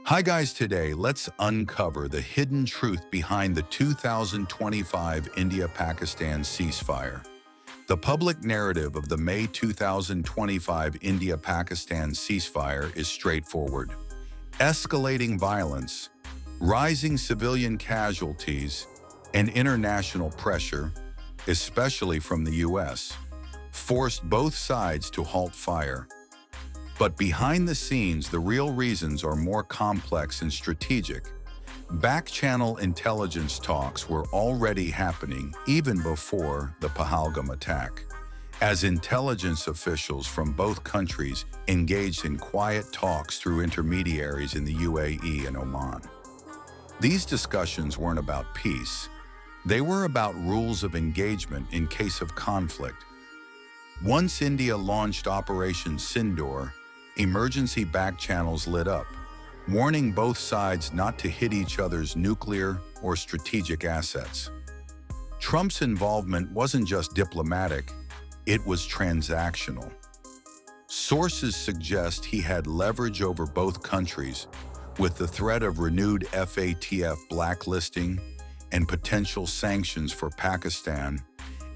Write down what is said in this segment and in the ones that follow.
Hi guys, today let's uncover the hidden truth behind the 2025 India-Pakistan ceasefire. The public narrative of the May 2025 India-Pakistan ceasefire is straightforward. Escalating violence, rising civilian casualties, and international pressure, especially from the US, forced both sides to halt fire. But behind the scenes, the real reasons are more complex and strategic. Backchannel intelligence talks were already happening even before the Pahalgam attack, as intelligence officials from both countries engaged in quiet talks through intermediaries in the UAE and Oman. These discussions weren't about peace. They were about rules of engagement in case of conflict. Once India launched Operation Sindoor, emergency backchannels lit up, warning both sides not to hit each other's nuclear or strategic assets. Trump's involvement wasn't just diplomatic, it was transactional. Sources suggest he had leverage over both countries, with the threat of renewed FATF blacklisting and potential sanctions for Pakistan,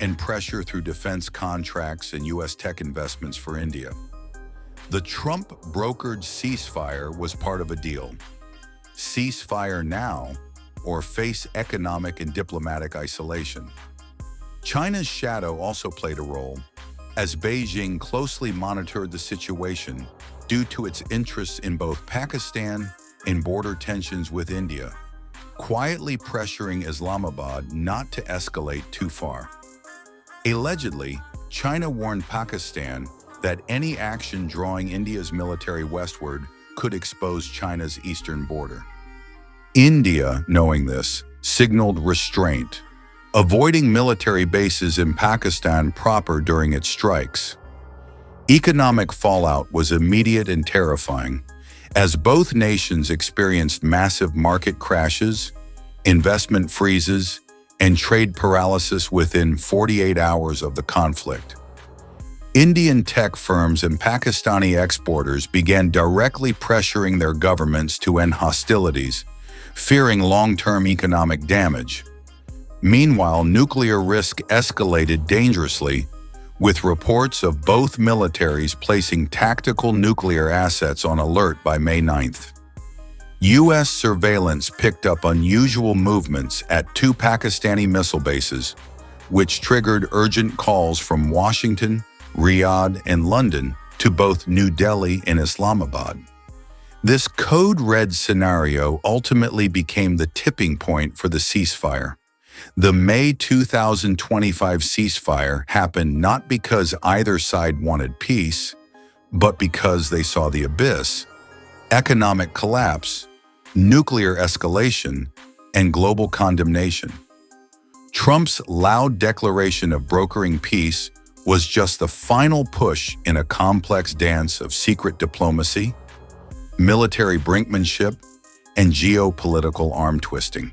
and pressure through defense contracts and U.S. tech investments for India. The Trump-brokered ceasefire was part of a deal. Ceasefire now, or face economic and diplomatic isolation. China's shadow also played a role, as Beijing closely monitored the situation due to its interests in both Pakistan and border tensions with India, quietly pressuring Islamabad not to escalate too far. Allegedly, China warned Pakistan that any action drawing India's military westward could expose China's eastern border. India, knowing this, signaled restraint, avoiding military bases in Pakistan proper during its strikes. Economic fallout was immediate and terrifying, as both nations experienced massive market crashes, investment freezes, and trade paralysis within 48 hours of the conflict. Indian tech firms and Pakistani exporters began directly pressuring their governments to end hostilities, fearing long-term economic damage. Meanwhile, nuclear risk escalated dangerously, with reports of both militaries placing tactical nuclear assets on alert by May 9th. U.S. surveillance picked up unusual movements at two Pakistani missile bases, which triggered urgent calls from Washington, Riyadh, and London to both New Delhi and Islamabad. This code red scenario ultimately became the tipping point for the ceasefire. The May 2025 ceasefire happened not because either side wanted peace, but because they saw the abyss: economic collapse, nuclear escalation, and global condemnation. Trump's loud declaration of brokering peace was just the final push in a complex dance of secret diplomacy, military brinkmanship, and geopolitical arm-twisting.